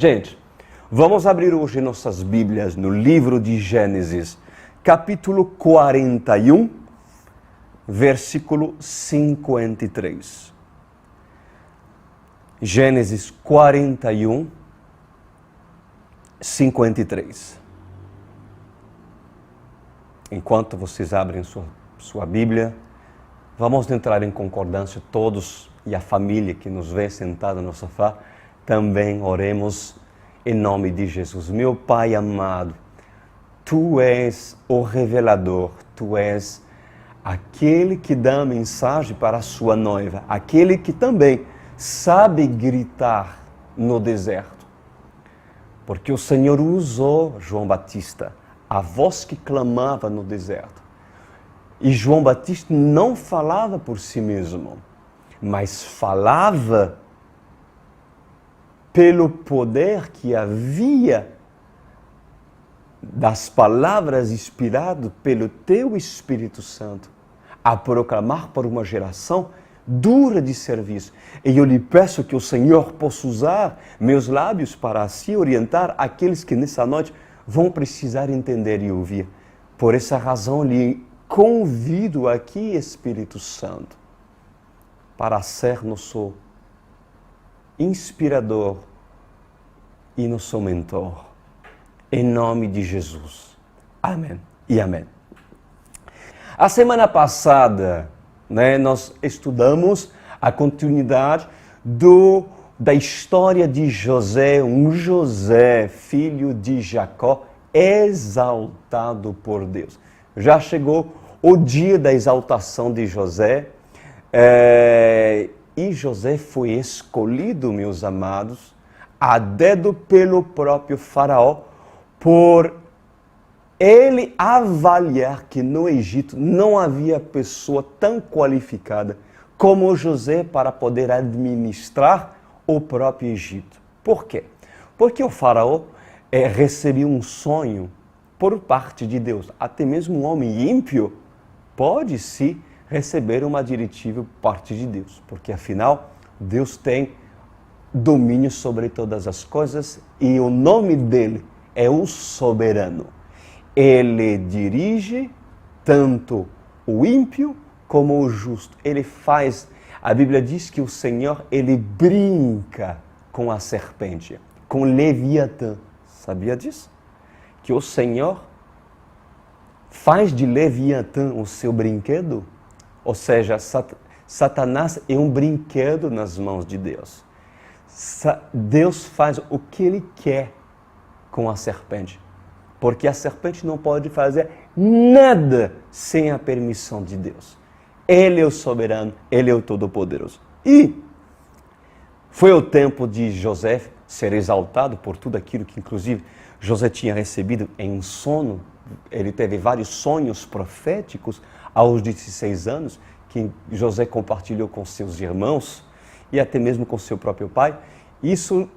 Gente, vamos abrir hoje nossas Bíblias no livro de Gênesis, capítulo 41, versículo 53. Gênesis 41, 53. Enquanto vocês abrem sua Bíblia, vamos entrar em concordância todos e a família que nos vê sentada no sofá, também oremos em nome de Jesus. Meu Pai amado, Tu és o revelador, Tu és aquele que dá a mensagem para a sua noiva, aquele que também sabe gritar no deserto. Porque o Senhor usou João Batista, a voz que clamava no deserto. E João Batista não falava por si mesmo, mas falava pelo poder que havia das palavras inspiradas pelo Teu Espírito Santo, a proclamar para uma geração dura de serviço. E eu lhe peço que o Senhor possa usar meus lábios para assim orientar aqueles que nessa noite vão precisar entender e ouvir. Por essa razão, lhe convido aqui, Espírito Santo, para ser nosso inspirador e nosso mentor. Em nome de Jesus. Amém e amém. A semana passada, nós estudamos a continuidade da história de José, um José, filho de Jacó, exaltado por Deus. Já chegou o dia da exaltação de José, e José foi escolhido, meus amados, a dedo pelo próprio faraó, por ele avaliar que no Egito não havia pessoa tão qualificada como José para poder administrar o próprio Egito. Por quê? Porque o faraó recebeu um sonho por parte de Deus. Até mesmo um homem ímpio pode sim receber uma diretiva por parte de Deus, porque afinal Deus tem domínio sobre todas as coisas e o nome dele é o soberano. Ele dirige tanto o ímpio como o justo. Ele faz, a Bíblia diz que o Senhor, ele brinca com a serpente, com Leviatã. Sabia disso? Que o Senhor faz de Leviatã o seu brinquedo? Ou seja, Satanás é um brinquedo nas mãos de Deus. Deus faz o que ele quer com a serpente, porque a serpente não pode fazer nada sem a permissão de Deus. Ele é o soberano, ele é o todo-poderoso. E foi o tempo de José ser exaltado por tudo aquilo que, inclusive, José tinha recebido em um sono. Ele teve vários sonhos proféticos aos 16 anos, que José compartilhou com seus irmãos e até mesmo com seu próprio pai. Isso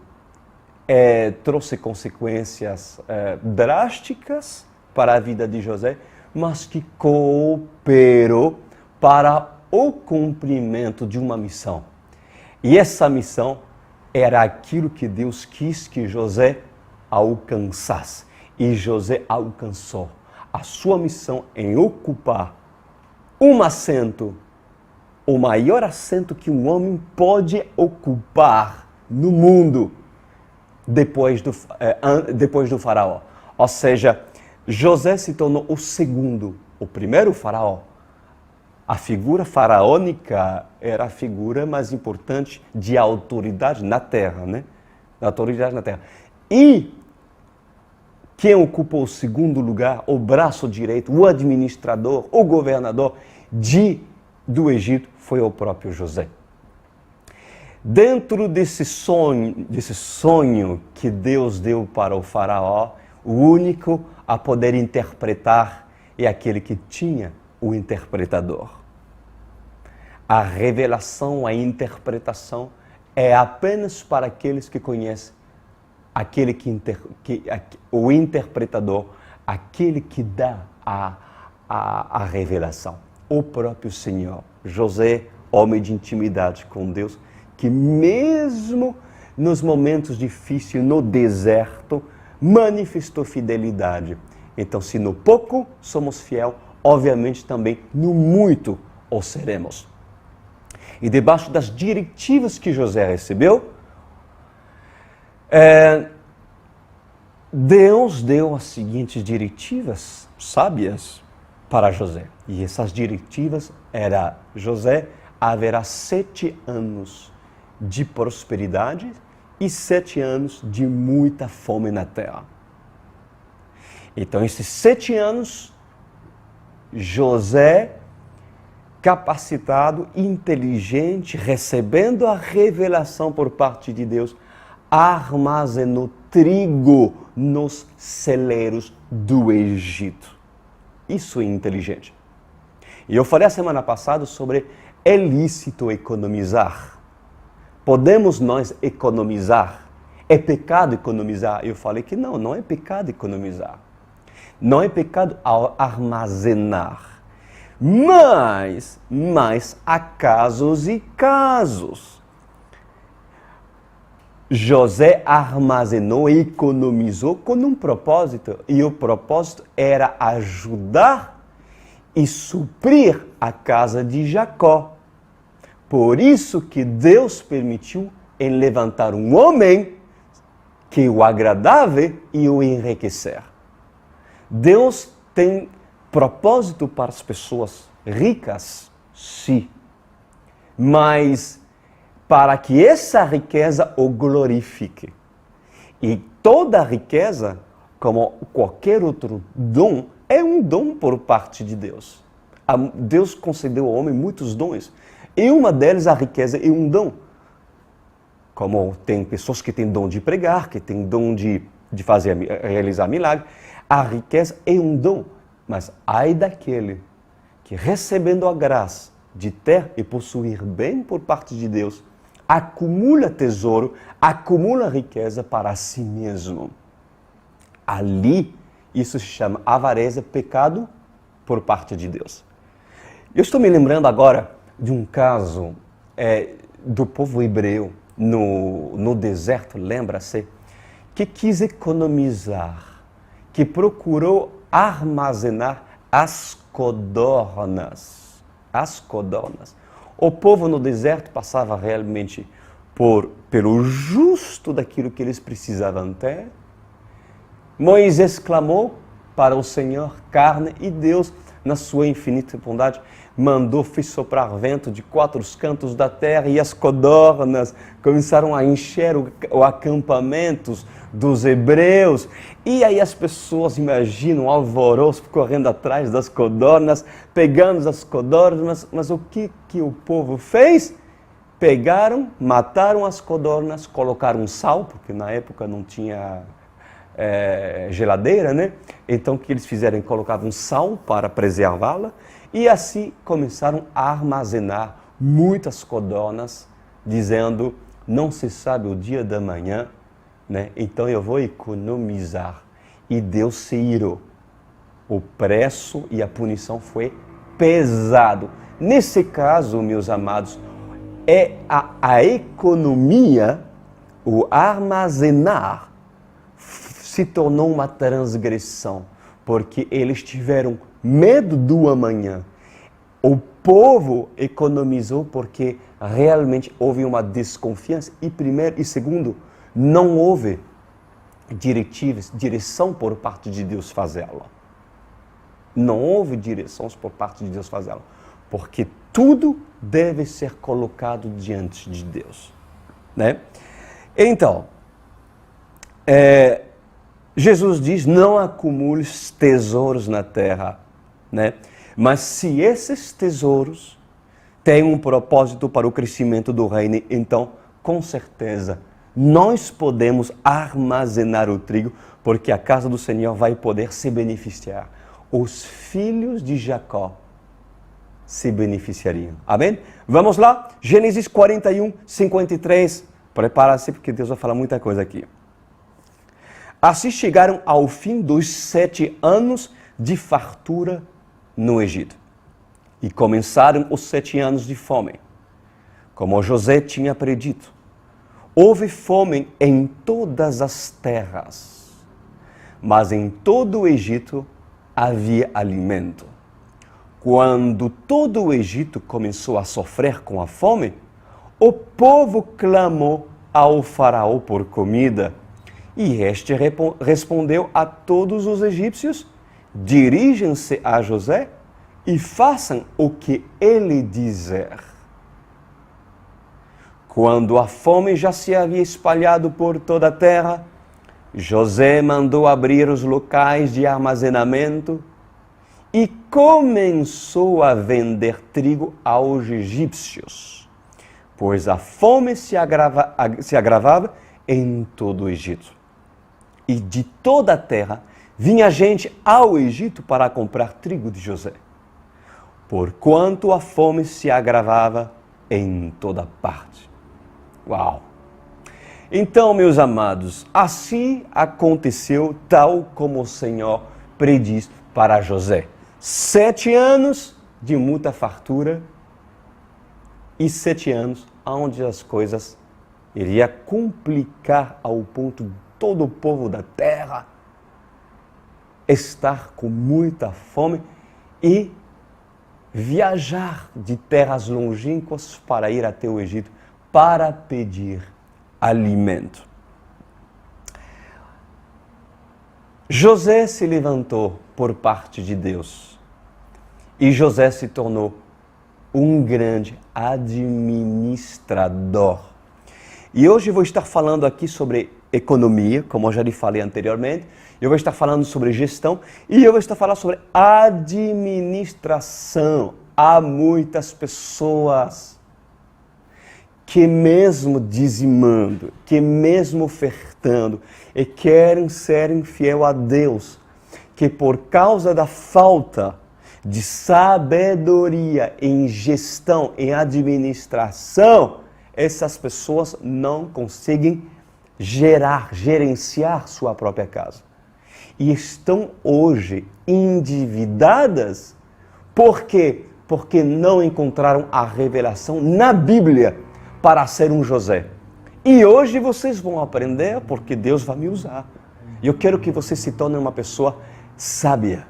trouxe consequências drásticas para a vida de José, mas que cooperou para o cumprimento de uma missão. E essa missão era aquilo que Deus quis que José alcançasse. E José alcançou a sua missão em ocupar um assento, o maior assento que um homem pode ocupar no mundo depois do faraó. Ou seja, José se tornou o segundo. O primeiro faraó, a figura faraônica era a figura mais importante de autoridade na terra, né? Autoridade na terra. E quem ocupou o segundo lugar, o braço direito, o administrador, o governador do Egito, foi o próprio José. Dentro desse sonho que Deus deu para o faraó, o único a poder interpretar é aquele que tinha o interpretador. A revelação, a interpretação é apenas para aqueles que conhecem aquele o interpretador, aquele que dá a revelação, o próprio Senhor. José, homem de intimidade com Deus, que mesmo nos momentos difíceis, no deserto, manifestou fidelidade. Então, se no pouco somos fiel, obviamente também no muito o seremos. E debaixo das diretivas que José recebeu, Deus deu as seguintes diretivas sábias para José. E essas diretivas era: José, haverá 7 anos de prosperidade e 7 anos de muita fome na terra. Então, esses 7 anos, José, capacitado, inteligente, recebendo a revelação por parte de Deus, armazenou trigo nos celeiros do Egito. Isso é inteligente. E eu falei a semana passada sobre é lícito economizar. Podemos nós economizar? É pecado economizar? Eu falei que não é pecado economizar. Não é pecado armazenar. Mas há casos e casos. José armazenou e economizou com um propósito. E o propósito era ajudar e suprir a casa de Jacó. Por isso que Deus permitiu em levantar um homem que o agradava e o enriquecer. Deus tem propósito para as pessoas ricas, sim. Mas para que essa riqueza o glorifique. E toda riqueza, como qualquer outro dom, é um dom por parte de Deus. Deus concedeu ao homem muitos dons. E uma delas, a riqueza, é um dom. Como tem pessoas que têm dom de pregar, que têm dom de realizar milagres. A riqueza é um dom. Mas ai daquele que, recebendo a graça de ter e possuir bem por parte de Deus, acumula tesouro, acumula riqueza para si mesmo. Ali, isso se chama avareza, pecado por parte de Deus. Eu estou me lembrando agora de um caso do povo hebreu no deserto, lembra-se, que quis economizar, que procurou armazenar as codornas. As codornas. O povo no deserto passava realmente pelo justo daquilo que eles precisavam ter. Moisés clamou para o Senhor carne e Deus, na sua infinita bondade, fez soprar vento de 4 cantos da terra e as codornas começaram a encher o acampamento dos hebreus. E aí as pessoas imaginam um alvoroço correndo atrás das codornas, pegando as codornas, mas o que o povo fez? Pegaram, mataram as codornas, colocaram sal, porque na época não tinha geladeira, né? Então o que eles fizeram? Colocavam sal para preservá-la e assim começaram a armazenar muitas codornas, dizendo: não se sabe o dia da manhã, né? Então eu vou economizar. E Deus se irou. O preço e a punição foi pesado. Nesse caso, meus amados, a economia, o armazenar, se tornou uma transgressão, porque eles tiveram medo do amanhã. O povo economizou porque realmente houve uma desconfiança. E primeiro e segundo, não houve direção por parte de Deus fazê-lo. Não houve direções por parte de Deus fazê-lo. Porque tudo deve ser colocado diante de Deus, né? Então, Jesus diz: não acumules tesouros na terra, né? Mas se esses tesouros têm um propósito para o crescimento do reino, então, com certeza, nós podemos armazenar o trigo, porque a casa do Senhor vai poder se beneficiar. Os filhos de Jacó se beneficiariam. Amém? Vamos lá? Gênesis 41, 53. Prepara-se, porque Deus vai falar muita coisa aqui. Assim chegaram ao fim dos 7 anos de fartura no Egito. E começaram os 7 anos de fome. Como José tinha predito, houve fome em todas as terras, mas em todo o Egito havia alimento. Quando todo o Egito começou a sofrer com a fome, o povo clamou ao faraó por comida. E este respondeu a todos os egípcios: dirigem-se a José e façam o que ele dizer. Quando a fome já se havia espalhado por toda a terra, José mandou abrir os locais de armazenamento e começou a vender trigo aos egípcios, pois a fome se agravava em todo o Egito. E de toda a terra vinha gente ao Egito para comprar trigo de José, porquanto a fome se agravava em toda parte. Uau! Então, meus amados, assim aconteceu tal como o Senhor prediz para José. 7 anos de muita fartura e 7 anos onde as coisas iriam complicar ao ponto de todo o povo da terra estar com muita fome e viajar de terras longínquas para ir até o Egito para pedir alimento. José se levantou por parte de Deus e José se tornou um grande administrador. E hoje eu vou estar falando aqui sobre economia, como eu já lhe falei anteriormente. Eu vou estar falando sobre gestão e eu vou estar falando sobre administração. Há muitas pessoas que mesmo dizimando, que mesmo ofertando e querem ser fiel a Deus, que por causa da falta de sabedoria em gestão, em administração, essas pessoas não conseguem gerenciar sua própria casa. E estão hoje endividadas. Por quê? Porque não encontraram a revelação na Bíblia para ser um José. E hoje vocês vão aprender porque Deus vai me usar. Eu quero que você se torne uma pessoa sábia.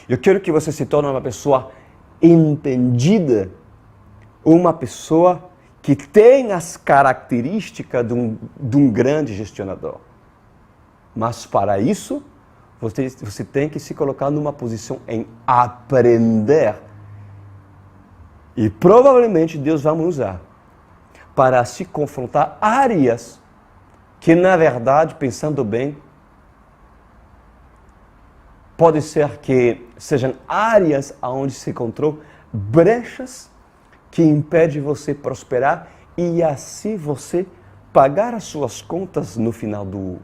Eu quero que você se torne uma pessoa entendida. Uma pessoa que tem as características de um grande gestionador. Mas para isso, você tem que se colocar numa posição em aprender. E provavelmente Deus vai me usar para se confrontar áreas que, na verdade, pensando bem, pode ser que sejam áreas onde se encontrou brechas que impedem você prosperar e assim você pagar as suas contas no final do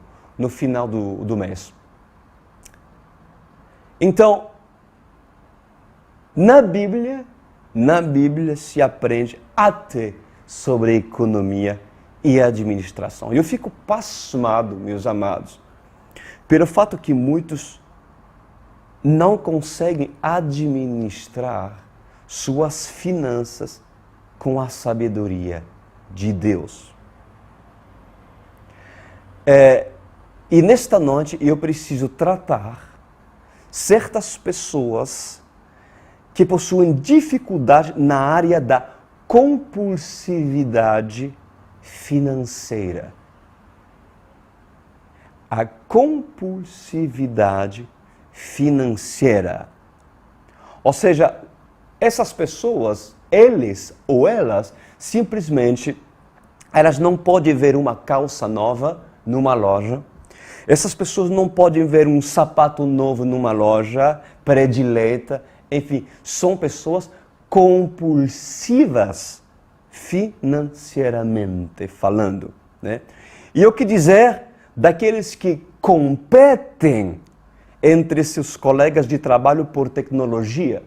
mês. Então, na Bíblia se aprende até sobre economia e administração. Eu fico pasmado, meus amados, pelo fato que muitos não conseguem administrar suas finanças com a sabedoria de Deus. E nesta noite eu preciso tratar certas pessoas que possuem dificuldade na área da compulsividade financeira. A compulsividade financeira. Ou seja, essas pessoas, eles ou elas, simplesmente, elas não podem ver uma calça nova numa loja. Essas pessoas não podem ver um sapato novo numa loja predileta. Enfim, são pessoas compulsivas financeiramente falando, né? E o que dizer daqueles que competem entre seus colegas de trabalho por tecnologia?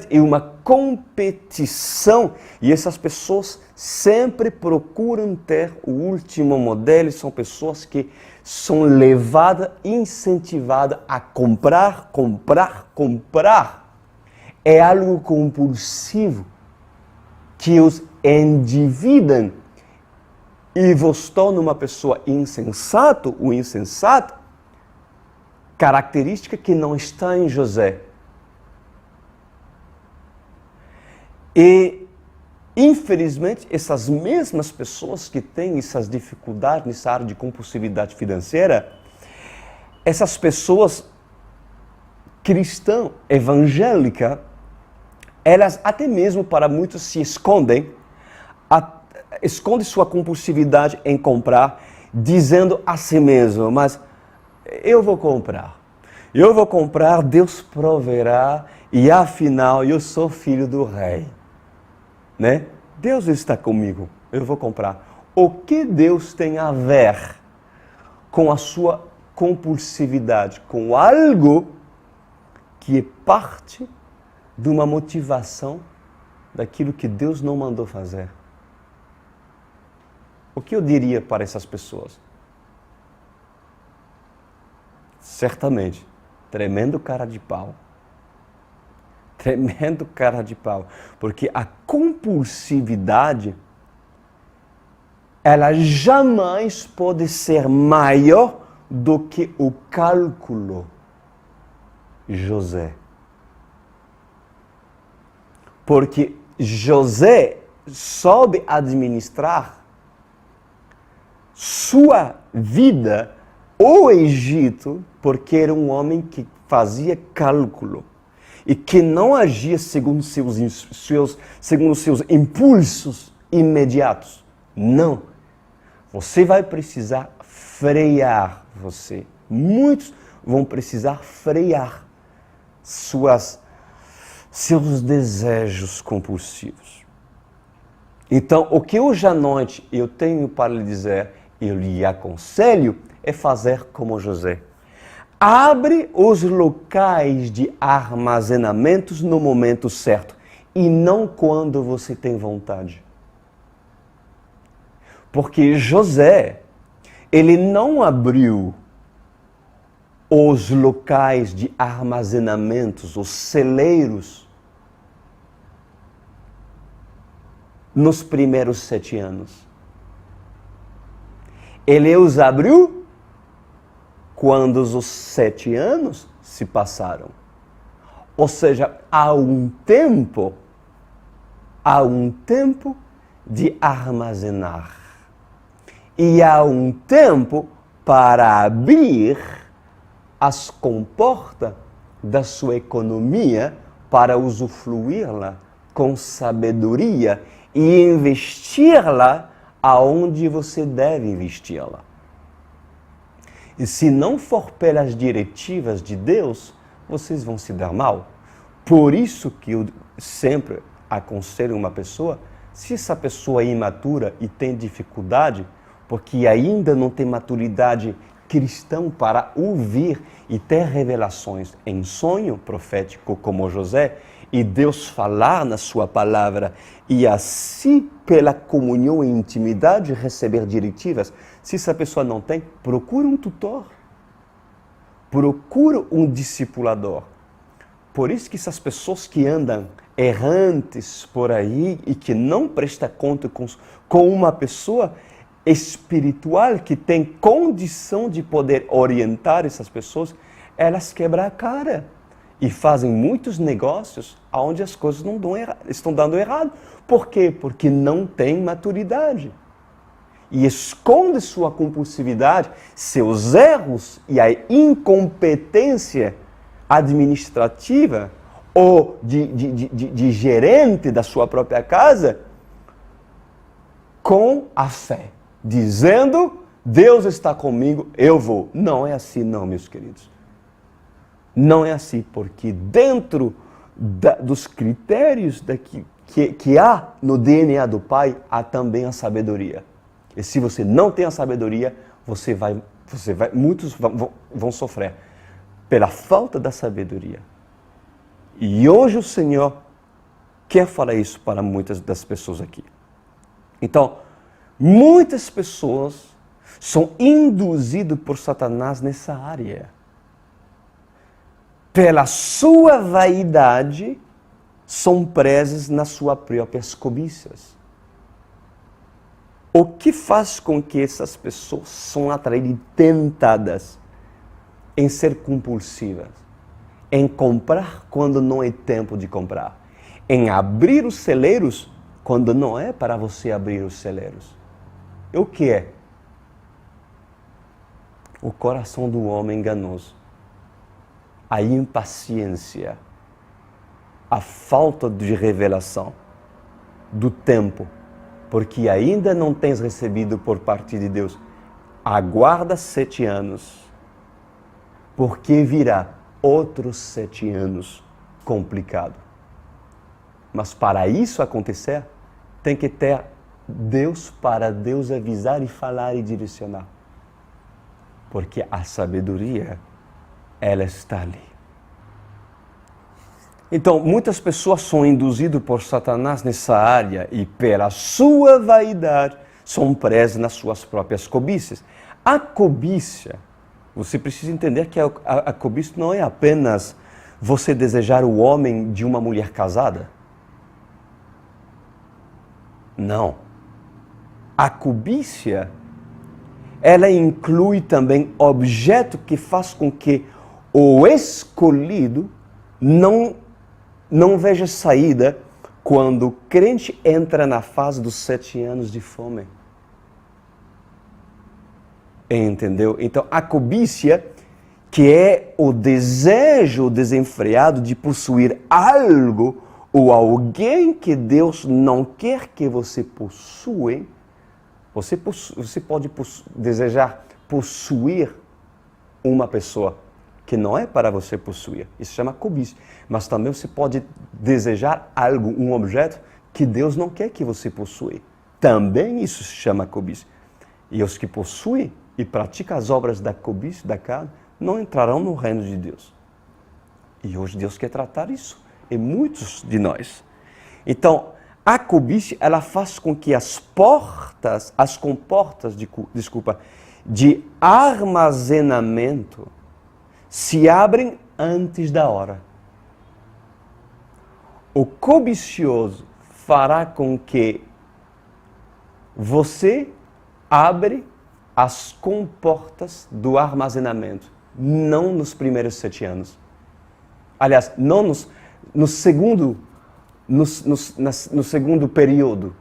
É uma competição e essas pessoas sempre procuram ter o último modelo. São pessoas que são levadas, incentivadas a comprar. É algo compulsivo que os endividam e vos tornam uma pessoa insensato ou insensata, característica que não está em José. E, infelizmente, essas mesmas pessoas que têm essas dificuldades nessa área de compulsividade financeira, essas pessoas cristãs, evangélicas, elas até mesmo para muitos se escondem, esconde sua compulsividade em comprar, dizendo a si mesmo, mas eu vou comprar, Deus proverá e afinal eu sou filho do rei, né? Deus está comigo, eu vou comprar. O que Deus tem a ver com a sua compulsividade, com algo que é parte de uma motivação daquilo que Deus não mandou fazer? O que eu diria para essas pessoas? Certamente, tremendo cara de pau. Tremendo cara de pau. Porque a compulsividade, ela jamais pode ser maior do que o cálculo. José. Porque José soube administrar sua vida ao Egito, porque era um homem que fazia cálculo e que não agia segundo seus impulsos imediatos. Não. Você vai precisar frear você. Muitos vão precisar frear seus desejos compulsivos. Então, o que hoje à noite eu tenho para lhe dizer, eu lhe aconselho, é fazer como José. Abre os locais de armazenamentos no momento certo e não quando você tem vontade. Porque José, ele não abriu os locais de armazenamentos, os celeiros, nos primeiros 7 anos. Ele os abriu quando os 7 anos se passaram. Ou seja, há um tempo de armazenar. E há um tempo para abrir as comportas da sua economia para usufruí-la com sabedoria e investir-la aonde você deve investi-la. E se não for pelas diretivas de Deus, vocês vão se dar mal. Por isso que eu sempre aconselho uma pessoa, se essa pessoa é imatura e tem dificuldade, porque ainda não tem maturidade cristã para ouvir e ter revelações em sonho profético como José, e Deus falar na sua palavra, e assim, pela comunhão e intimidade, receber diretivas. Se essa pessoa não tem, procura um tutor. Procura um discipulador. Por isso que essas pessoas que andam errantes por aí e que não prestam conta com uma pessoa espiritual que tem condição de poder orientar essas pessoas, elas quebram a cara e fazem muitos negócios onde as coisas não estão dando errado. Por quê? Porque não tem maturidade. E esconde sua compulsividade, seus erros e a incompetência administrativa ou de gerente da sua própria casa com a fé, dizendo, Deus está comigo, eu vou. Não é assim não, meus queridos. Não é assim, porque dentro dos critérios que há no DNA do Pai, há também a sabedoria. E se você não tem a sabedoria, muitos vão sofrer pela falta da sabedoria. E hoje o Senhor quer falar isso para muitas das pessoas aqui. Então, muitas pessoas são induzidas por Satanás nessa área. Pela sua vaidade, são presas nas suas próprias cobiças. O que faz com que essas pessoas são atraídas e tentadas em ser compulsivas, em comprar quando não é tempo de comprar, em abrir os celeiros quando não é para você abrir os celeiros? E o que é? O coração do homem enganoso, a impaciência, a falta de revelação do tempo, porque ainda não tens recebido por parte de Deus. Aguarda 7 anos, porque virá outros 7 anos complicado. Mas para isso acontecer, tem que ter Deus para Deus avisar e falar e direcionar. Porque a sabedoria, ela está ali. Então, muitas pessoas são induzidas por Satanás nessa área e pela sua vaidade são presas nas suas próprias cobiças. A cobiça, você precisa entender que a cobiça não é apenas você desejar o homem de uma mulher casada. Não. A cobiça, ela inclui também objeto que faz com que o escolhido não veja saída quando o crente entra na fase dos 7 anos de fome. Entendeu? Então, a cobiça, que é o desejo desenfreado de possuir algo ou alguém que Deus não quer que você possua, você pode desejar possuir uma pessoa que não é para você possuir. Isso se chama cobiça. Mas também você pode desejar algo, um objeto, que Deus não quer que você possua. Também isso se chama cobiça. E os que possuem e praticam as obras da cobiça, da carne, não entrarão no reino de Deus. E hoje Deus quer tratar isso em muitos de nós. Então, a cobiça, ela faz com que as comportas de armazenamento se abrem antes da hora. O cobicioso fará com que você abre as comportas do armazenamento, não nos primeiros 7 anos. Aliás, não no segundo período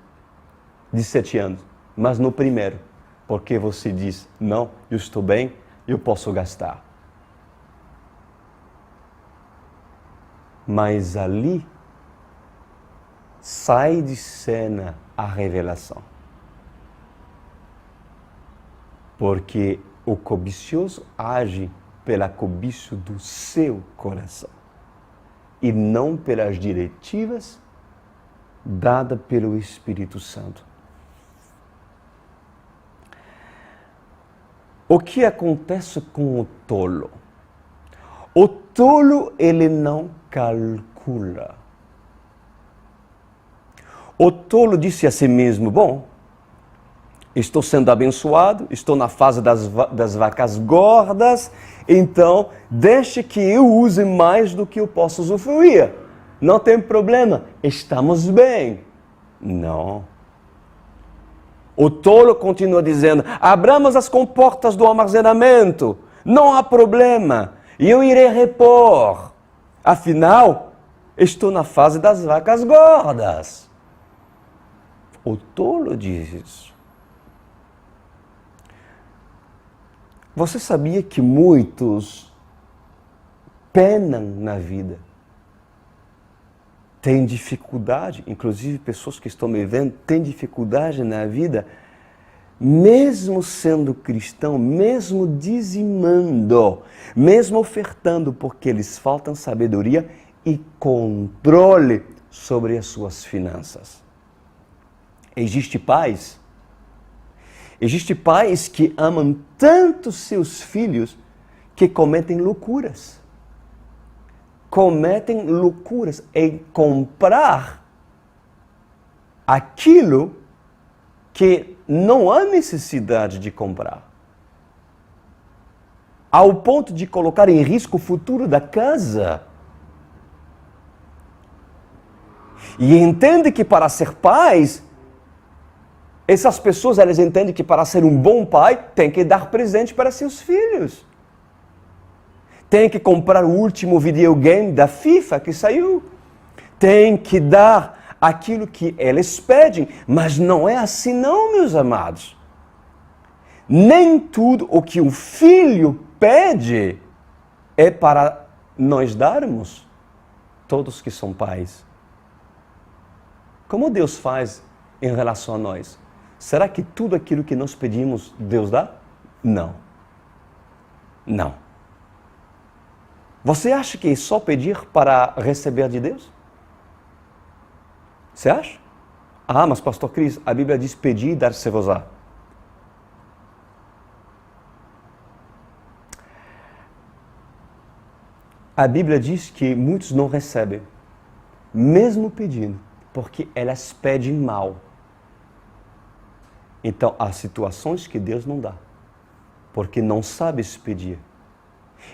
de 7 anos, mas no primeiro. Porque você diz, não, eu estou bem, eu posso gastar. Mas ali sai de cena a revelação. Porque o cobicioso age pela cobiça do seu coração e não pelas diretivas dadas pelo Espírito Santo. O que acontece com o tolo? O tolo, ele não calcula. O tolo disse a si mesmo, bom, estou sendo abençoado, estou na fase das vacas gordas, então deixe que eu use mais do que eu posso usufruir. Não tem problema, estamos bem. Não. O tolo continua dizendo, abramos as comportas do armazenamento, não há problema, eu irei repor. Afinal, estou na fase das vacas gordas. O tolo diz isso. Você sabia que muitos penam na vida? Têm dificuldade, inclusive pessoas que estão me vendo, têm dificuldade na vida, mesmo sendo cristão, mesmo dizimando, mesmo ofertando, porque lhes faltam sabedoria e controle sobre as suas finanças. Existem pais que amam tanto seus filhos que cometem loucuras. Cometem loucuras em comprar aquilo que não há necessidade de comprar. Ao ponto de colocar em risco o futuro da casa. E entende que para ser pais, Essas pessoas, elas entendem que para ser um bom pai, tem que dar presente para seus filhos. Tem que comprar o último videogame da FIFA que saiu. Tem que dar aquilo que eles pedem. Mas não é assim não, meus amados. Nem tudo o que um filho pede é para nós darmos. Todos que são pais. Como Deus faz em relação a nós? Será que tudo aquilo que nós pedimos, Deus dá? Não. Não. Você acha que é só pedir para receber de Deus? Você acha? Ah, mas pastor Cris, a Bíblia diz pedir e dar-se-vos-á. A Bíblia diz que muitos não recebem, mesmo pedindo, porque elas pedem mal. Então, há situações que Deus não dá, porque não sabe se pedir.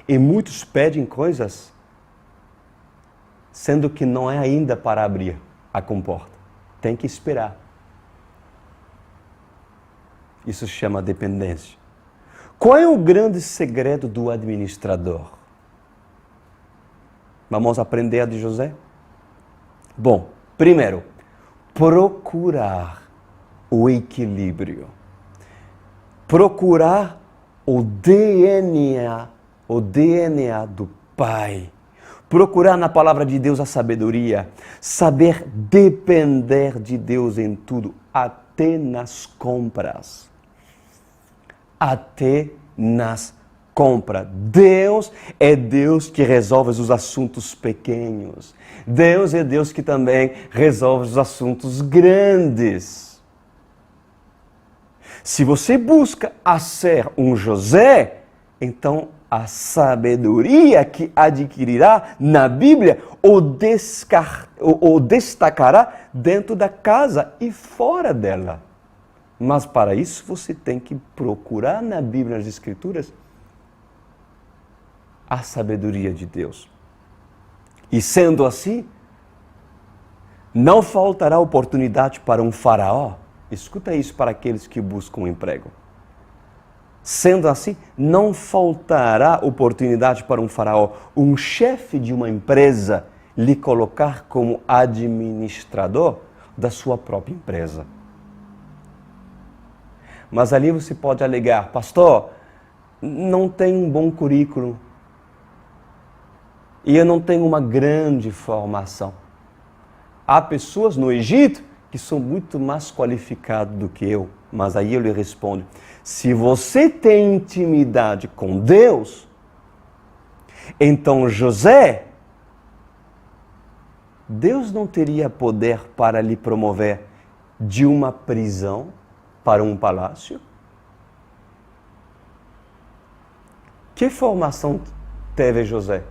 E muitos pedem coisas, sendo que não é ainda para abrir a comporta. Tem que esperar. Isso se chama dependência. Qual é o grande segredo do administrador? Vamos aprender a de José? Bom, primeiro, procurar o equilíbrio. Procurar o DNA do Pai. Procurar na palavra de Deus a sabedoria. Saber depender de Deus em tudo, até nas compras. Até nas compras. Deus é Deus que resolve os assuntos pequenos. Deus é Deus que também resolve os assuntos grandes. Se você busca a ser um José, então a sabedoria que adquirirá na Bíblia o destacará dentro da casa e fora dela. Mas para isso você tem que procurar na Bíblia, nas Escrituras, a sabedoria de Deus. E sendo assim, não faltará oportunidade para um faraó. Escuta isso para aqueles que buscam um emprego. Sendo assim, não faltará oportunidade para um faraó, um chefe de uma empresa, lhe colocar como administrador da sua própria empresa. Mas ali você pode alegar, pastor, não tenho um bom currículo e eu não tenho uma grande formação. Há pessoas no Egito que são muito mais qualificados do que eu. Mas aí eu lhe respondo, se você tem intimidade com Deus, então José, Deus não teria poder para lhe promover de uma prisão para um palácio? Que formação teve José?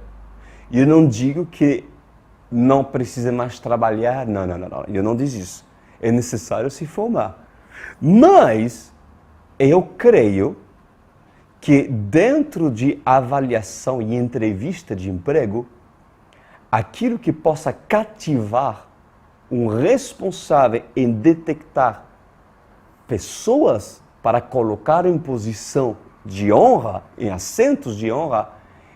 E eu não digo que não precisa mais trabalhar, não, eu não digo isso. É necessário se formar. Mas eu creio que dentro de avaliação e entrevista de emprego, aquilo que possa cativar um responsável em detectar pessoas para colocar em posição de honra, em assentos de honra,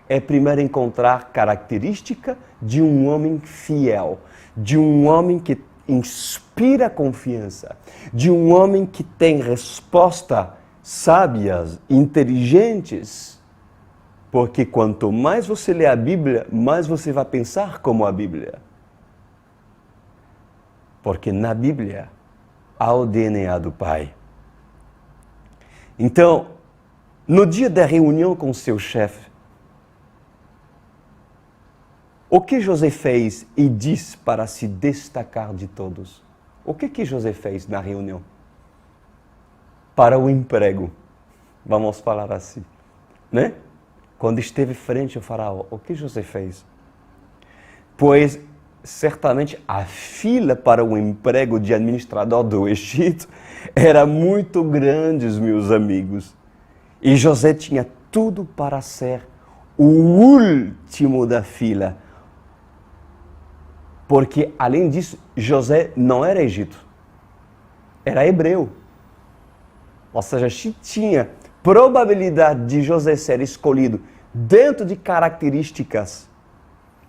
é primeiro encontrar característica de um homem fiel, de um homem que inspira confiança, de um homem que tem respostas sábias, inteligentes. Porque quanto mais você lê a Bíblia, mais você vai pensar como a Bíblia. Porque na Bíblia há o DNA do Pai. Então, no dia da reunião com seu chefe, o que José fez e disse para se destacar de todos? O que José fez na reunião? Para o emprego, vamos falar assim, né? Quando esteve frente ao faraó, o que José fez? Pois, certamente, a fila para o emprego de administrador do Egito era muito grande, meus amigos. E José tinha tudo para ser o último da fila. Porque, além disso, José não era egito, era hebreu. Ou seja, se tinha probabilidade de José ser escolhido dentro de características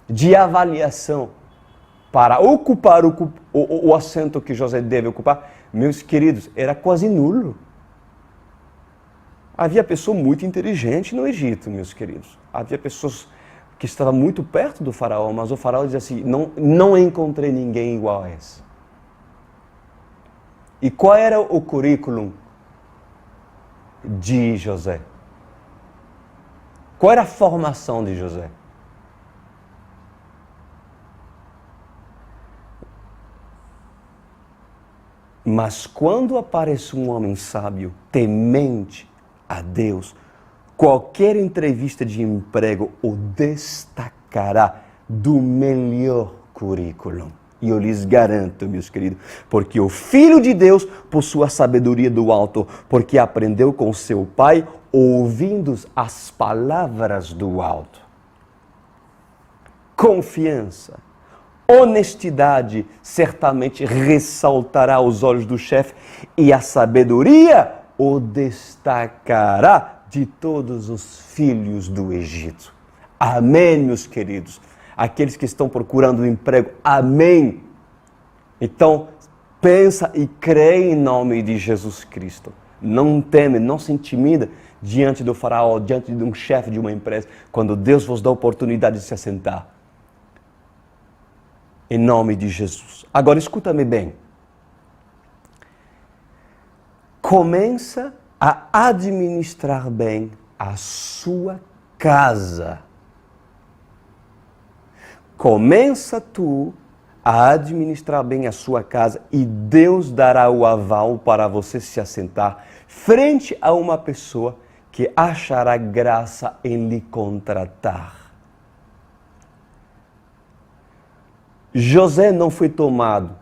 de avaliação para ocupar o assento que José deve ocupar, meus queridos, era quase nulo. Havia pessoa muito inteligente no Egito, meus queridos. Havia pessoas que estavam muito perto do faraó, mas o faraó dizia assim, não encontrei ninguém igual a esse. E qual era o currículo de José? Qual era a formação de José? Mas quando aparece um homem sábio, temente a Deus, qualquer entrevista de emprego o destacará do melhor currículo. E eu lhes garanto, meus queridos, porque o Filho de Deus possui a sabedoria do alto, porque aprendeu com seu Pai, ouvindo as palavras do alto. Confiança, honestidade certamente ressaltará aos olhos do chefe, e a sabedoria o destacará de todos os filhos do Egito. Amém, meus queridos. Aqueles que estão procurando um emprego, amém. Então, pensa e crê em nome de Jesus Cristo. Não teme, não se intimida diante do faraó, diante de um chefe de uma empresa, quando Deus vos dá a oportunidade de se assentar. Em nome de Jesus. Agora, escuta-me bem. Começa a administrar bem a sua casa. Começa tu a administrar bem a sua casa e Deus dará o aval para você se assentar frente a uma pessoa que achará graça em lhe contratar. José não foi tomado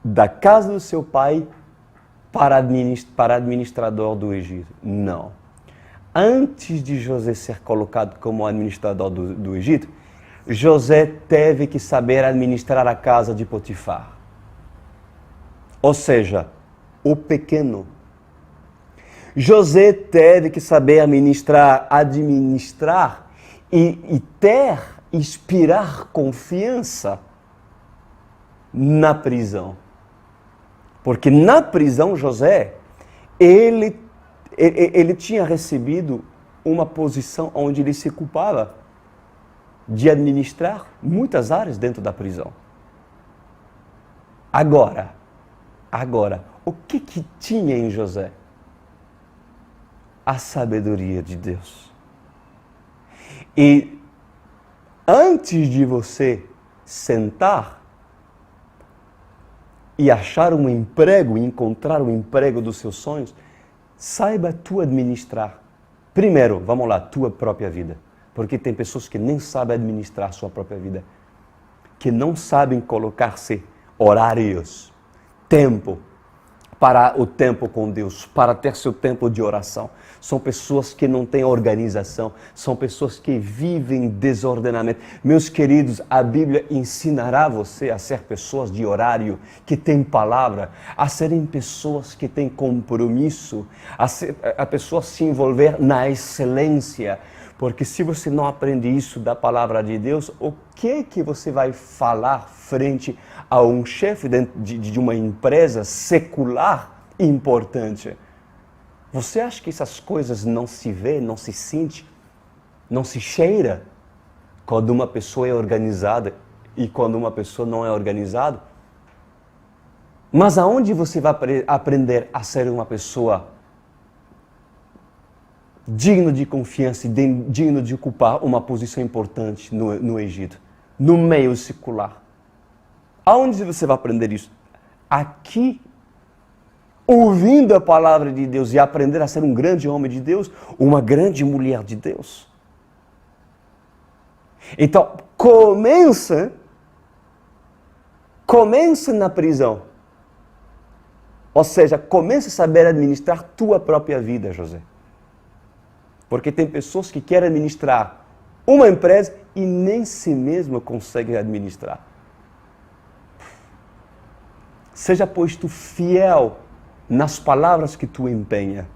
da casa do seu pai para administrador do Egito. Não. Antes de José ser colocado como administrador do Egito, José teve que saber administrar a casa de Potifar. Ou seja, o pequeno. José teve que saber administrar e inspirar confiança na prisão. Porque na prisão, José, ele tinha recebido uma posição onde ele se culpava de administrar muitas áreas dentro da prisão. Agora, o que tinha em José? A sabedoria de Deus. E antes de você sentar e achar um emprego, encontrar o emprego dos seus sonhos, saiba tu administrar. Primeiro, vamos lá, tua própria vida. Porque tem pessoas que nem sabem administrar a sua própria vida. Que não sabem colocar-se horários, tempo, para o tempo com Deus, para ter seu tempo de oração. São pessoas que não têm organização, são pessoas que vivem desordenamento. Meus queridos, a Bíblia ensinará você a ser pessoas de horário, que têm palavra, a serem pessoas que têm compromisso, a pessoa se envolver na excelência. Porque se você não aprende isso da palavra de Deus, o que você vai falar frente a um chefe de uma empresa secular importante? Você acha que essas coisas não se vê, não se sente, não se cheira quando uma pessoa é organizada e quando uma pessoa não é organizada? Mas aonde você vai aprender a ser uma pessoa digno de confiança e digno de ocupar uma posição importante no Egito, no meio secular? Aonde você vai aprender isso? Aqui, ouvindo a palavra de Deus e aprender a ser um grande homem de Deus, uma grande mulher de Deus. Então, começa na prisão. Ou seja, começa a saber administrar tua própria vida, José. Porque tem pessoas que querem administrar uma empresa e nem si mesmo conseguem administrar. Seja, pois, tu fiel nas palavras que tu empenha.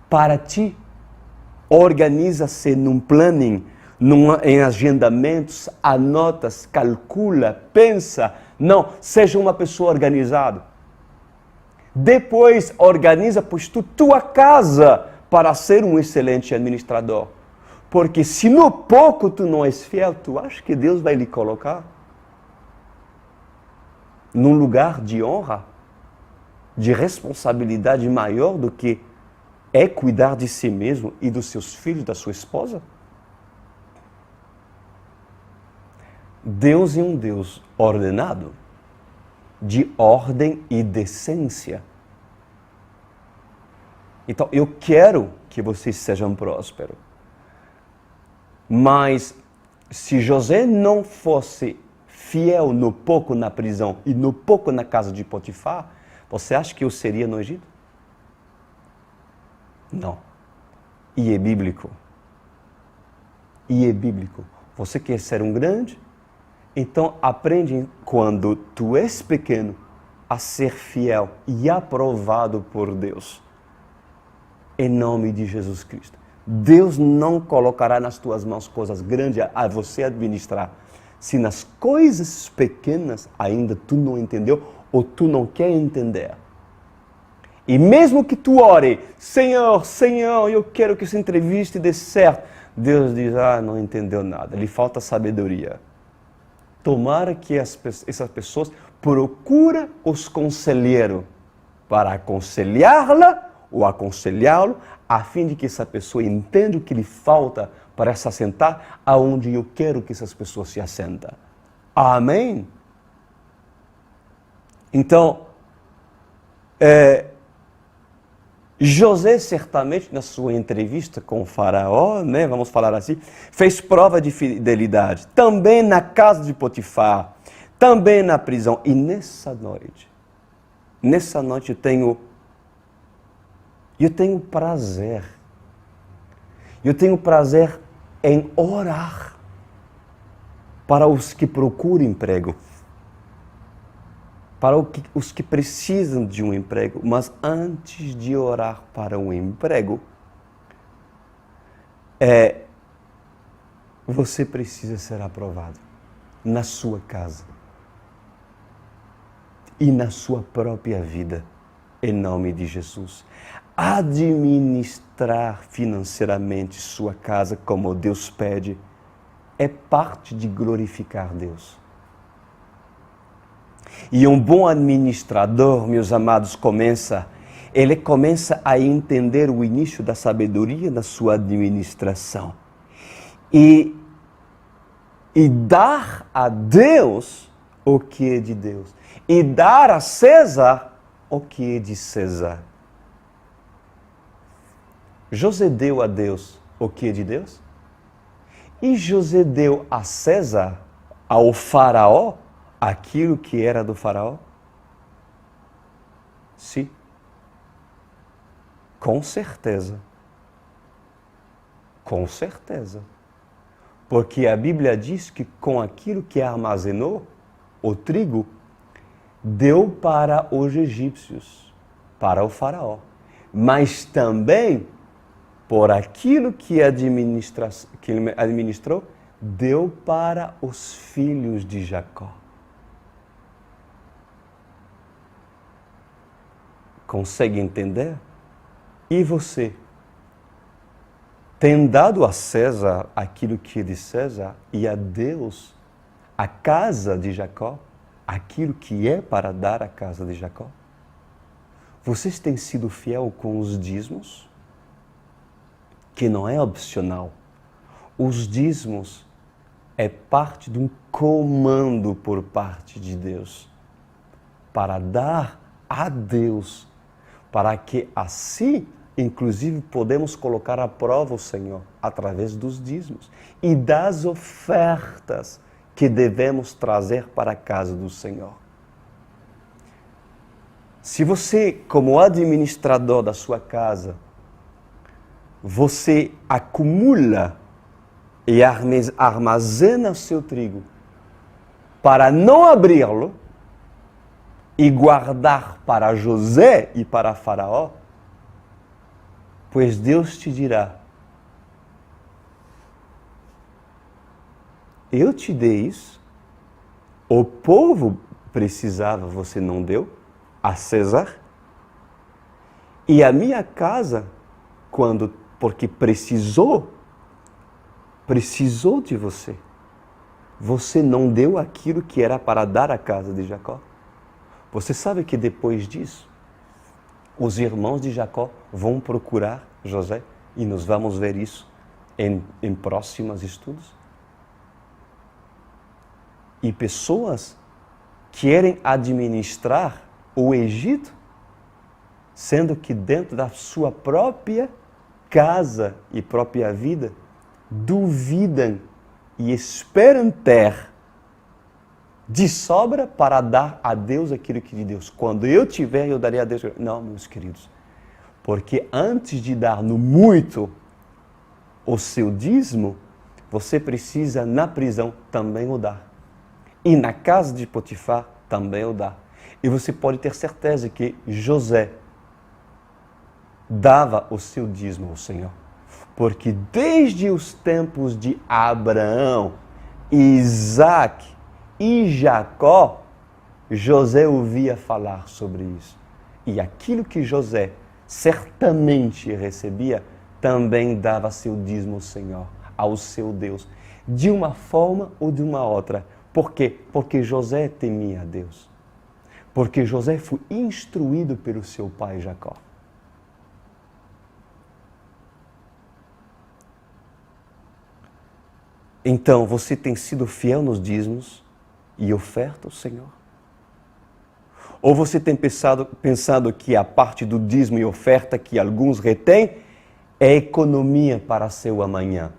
Para ti, organiza-se num planning, em agendamentos, anotas, calcula, pensa. Não, seja uma pessoa organizada. Depois, organiza, pois tua casa para ser um excelente administrador. Porque se no pouco tu não és fiel, tu acha que Deus vai lhe colocar num lugar de honra, de responsabilidade maior do que é cuidar de si mesmo e dos seus filhos, da sua esposa? Deus é um Deus ordenado, de ordem e decência. Então, eu quero que vocês sejam prósperos. Mas, se José não fosse fiel no pouco na prisão e no pouco na casa de Potifar, você acha que eu seria no Egito? Não. E é bíblico. E é bíblico. Você quer ser um grande? Então aprende quando tu és pequeno a ser fiel e aprovado por Deus. Em nome de Jesus Cristo. Deus não colocará nas tuas mãos coisas grandes a você administrar. Se nas coisas pequenas ainda tu não entendeu ou tu não quer entender. E mesmo que tu ore, Senhor, Senhor, eu quero que essa entrevista dê certo. Deus diz, não entendeu nada, lhe falta sabedoria. Tomara que essas pessoas procurem os conselheiros para aconselhá-la ou aconselhá-lo, a fim de que essa pessoa entenda o que lhe falta para se assentar aonde eu quero que essas pessoas se assentem. Amém? Então, José, certamente, na sua entrevista com o faraó, vamos falar assim, fez prova de fidelidade. Também na casa de Potifar, também na prisão. E nessa noite eu tenho prazer. Eu tenho prazer em orar para os que procuram emprego. Para os que precisam de um emprego, mas antes de orar para um emprego, você precisa ser aprovado na sua casa e na sua própria vida, em nome de Jesus. Administrar financeiramente sua casa como Deus pede é parte de glorificar Deus. E um bom administrador, meus amados, ele começa a entender o início da sabedoria na sua administração. E dar a Deus o que é de Deus. E dar a César o que é de César. José deu a Deus o que é de Deus? E José deu a César, ao faraó, aquilo que era do faraó? Sim. Com certeza. Com certeza. Porque a Bíblia diz que com aquilo que armazenou, o trigo, deu para os egípcios, para o faraó. Mas também, por aquilo que ele administrou, deu para os filhos de Jacó. Consegue entender? E você? Tem dado a César aquilo que é de César e a Deus, a casa de Jacó, aquilo que é para dar à casa de Jacó? Vocês têm sido fiel com os dízimos? Que não é opcional. Os dízimos é parte de um comando por parte de Deus para dar a Deus, para que assim, inclusive, podemos colocar à prova o Senhor através dos dízimos e das ofertas que devemos trazer para a casa do Senhor. Se você, como administrador da sua casa, você acumula e armazena o seu trigo para não abri-lo, e guardar para José e para Faraó, pois Deus te dirá: eu te dei isso, o povo precisava, você não deu a César, e a minha casa, porque precisou de você. Você não deu aquilo que era para dar à casa de Jacó. Você sabe que depois disso, os irmãos de Jacó vão procurar José, e nós vamos ver isso em próximos estudos. E pessoas querem administrar o Egito, sendo que dentro da sua própria casa e própria vida, duvidam e esperam ter de sobra para dar a Deus aquilo que de Deus. Quando eu tiver, eu darei a Deus. Não, meus queridos, porque antes de dar no muito o seu dízimo, você precisa na prisão também o dar. E na casa de Potifar também o dar. E você pode ter certeza que José dava o seu dízimo ao Senhor. Porque desde os tempos de Abraão, Isaac e Jacó, José ouvia falar sobre isso. E aquilo que José certamente recebia, também dava seu dízimo ao Senhor, ao seu Deus, de uma forma ou de uma outra. Por quê? Porque José temia a Deus. Porque José foi instruído pelo seu pai Jacó. Então, você tem sido fiel nos dízimos e oferta ao Senhor? Ou você tem pensado que a parte do dízimo e oferta que alguns retêm é economia para seu amanhã?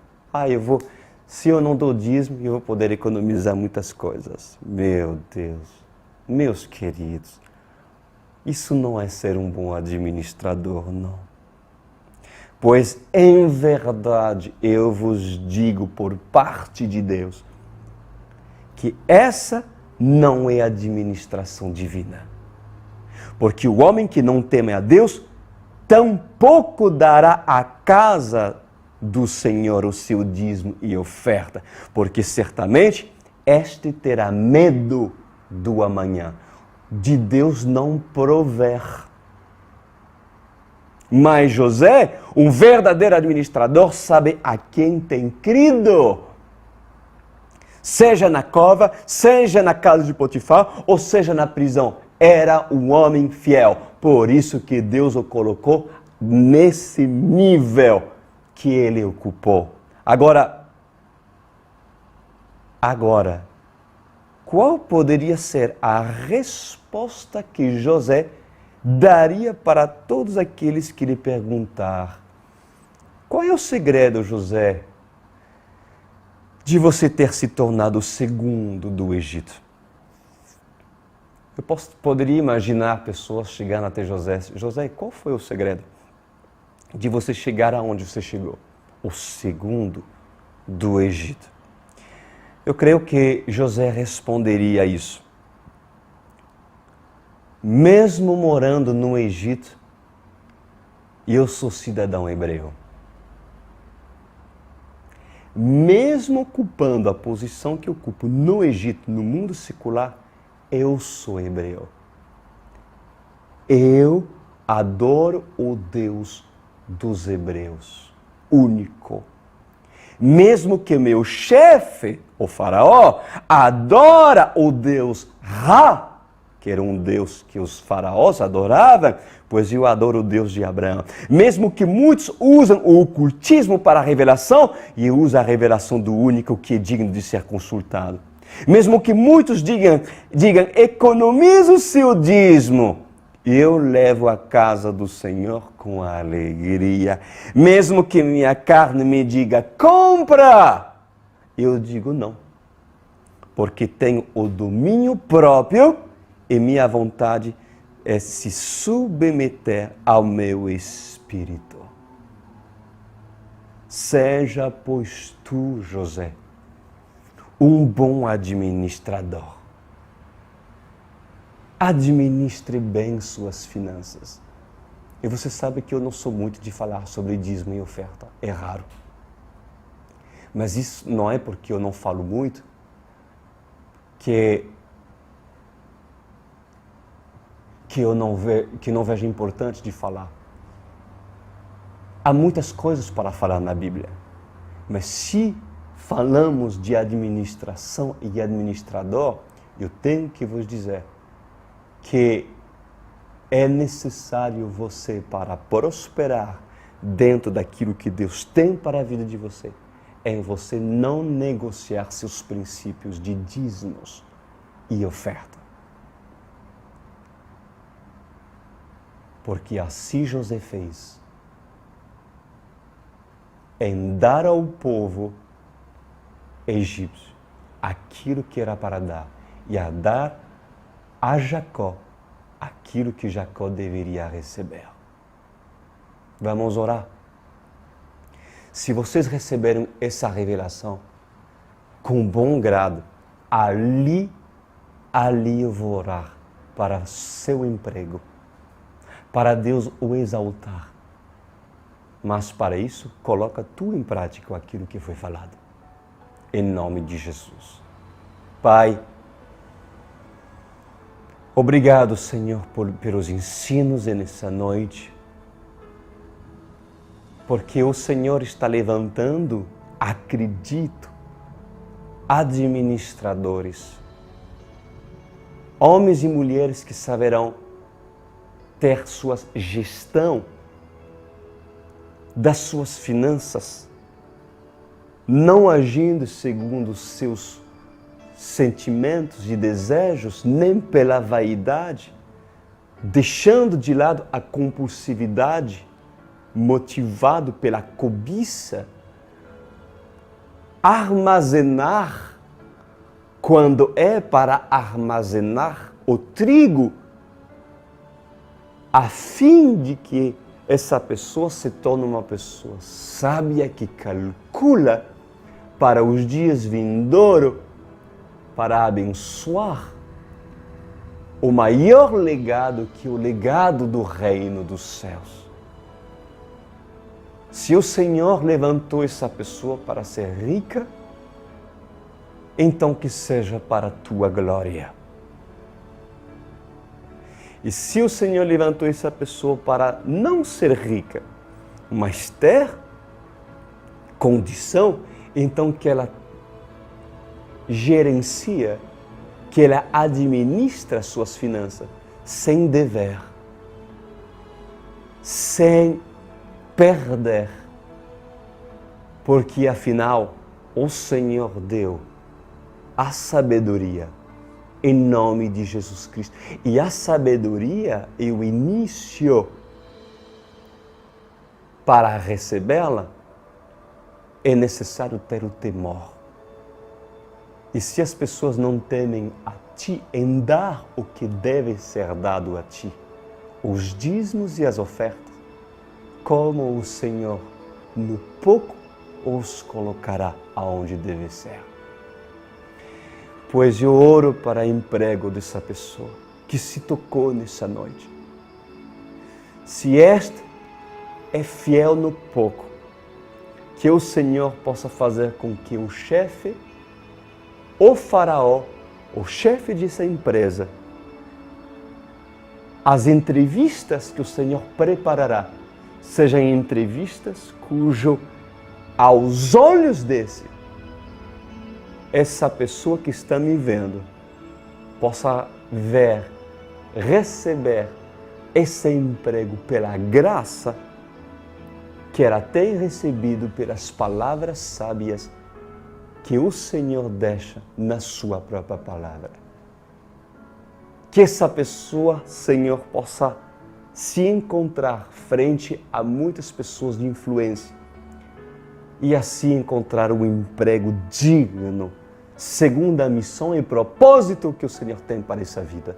Se eu não dou dízimo, eu vou poder economizar muitas coisas. Meu Deus, meus queridos, isso não é ser um bom administrador, não. Pois, em verdade, eu vos digo por parte de Deus, que essa não é administração divina. Porque o homem que não teme a Deus, tampouco dará à casa do Senhor o seu dízimo e oferta. Porque certamente este terá medo do amanhã. De Deus não prover. Mas José, um verdadeiro administrador, sabe a quem tem crido. Seja na cova, seja na casa de Potifar, ou seja na prisão. Era um homem fiel. Por isso que Deus o colocou nesse nível que ele ocupou. Agora, qual poderia ser a resposta que José daria para todos aqueles que lhe perguntar: qual é o segredo, José, de você ter se tornado o segundo do Egito? Eu poderia imaginar pessoas chegando até José: José, qual foi o segredo de você chegar aonde você chegou? O segundo do Egito. Eu creio que José responderia isso. Mesmo morando no Egito, eu sou cidadão hebreu. Mesmo ocupando a posição que ocupo no Egito, no mundo secular, eu sou hebreu. Eu adoro o Deus dos hebreus, único. Mesmo que meu chefe, o faraó, adora o Deus Ra, que era um Deus que os faraós adoravam, pois eu adoro o Deus de Abraão. Mesmo que muitos usam o ocultismo para a revelação, e eu uso a revelação do único que é digno de ser consultado. Mesmo que muitos digam economize o seu dízimo, eu levo a casa do Senhor com alegria. Mesmo que minha carne me diga compra, eu digo não. Porque tenho o domínio próprio e minha vontade é se submeter ao meu espírito. Seja, pois, tu, José, um bom administrador. Administre bem suas finanças. E você sabe que eu não sou muito de falar sobre dízimo e oferta. É raro. Mas isso não é porque eu não falo muito que eu não vejo importante de falar. Há muitas coisas para falar na Bíblia. Mas se falamos de administração e administrador, eu tenho que vos dizer que é necessário você, para prosperar dentro daquilo que Deus tem para a vida de você, é você não negociar seus princípios de dízimos e oferta. Porque assim José fez, em dar ao povo egípcio aquilo que era para dar, e a dar a Jacó aquilo que Jacó deveria receber. Vamos orar. Se vocês receberam essa revelação com bom grado, ali eu vou orar para seu emprego, para Deus o exaltar. Mas para isso, coloca tu em prática aquilo que foi falado. Em nome de Jesus. Pai, obrigado, Senhor, pelos ensinos nessa noite, porque o Senhor está levantando, acredito, administradores, homens e mulheres que saberão ter sua gestão das suas finanças, não agindo segundo os seus sentimentos e desejos, nem pela vaidade, deixando de lado a compulsividade, motivado pela cobiça, armazenar quando é para armazenar o trigo, a fim de que essa pessoa se torne uma pessoa sábia que calcula para os dias vindouros, para abençoar o maior legado que o legado do reino dos céus. Se o Senhor levantou essa pessoa para ser rica, então que seja para a tua glória. E se o Senhor levantou essa pessoa para não ser rica, mas ter condição, então que ela gerencia, que ela administra suas finanças sem dever, sem perder, porque afinal o Senhor deu a sabedoria em nome de Jesus Cristo. E a sabedoria é o início para recebê-la, é necessário ter o temor. E se as pessoas não temem a ti em dar o que deve ser dado a ti, os dízimos e as ofertas, como o Senhor no pouco os colocará aonde deve ser. Pois eu oro para emprego dessa pessoa que se tocou nessa noite. Se esta é fiel no pouco, que o Senhor possa fazer com que o chefe, o faraó, o chefe dessa empresa, as entrevistas que o Senhor preparará, sejam entrevistas cujo, aos olhos desse, essa pessoa que está me vendo possa ver, receber esse emprego pela graça que ela tem recebido pelas palavras sábias que o Senhor deixa na sua própria palavra. Que essa pessoa, Senhor, possa se encontrar frente a muitas pessoas de influência e assim encontrar um emprego digno, segundo a missão e propósito que o Senhor tem para essa vida.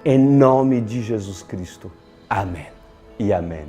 Em nome de Jesus Cristo. Amém e amém.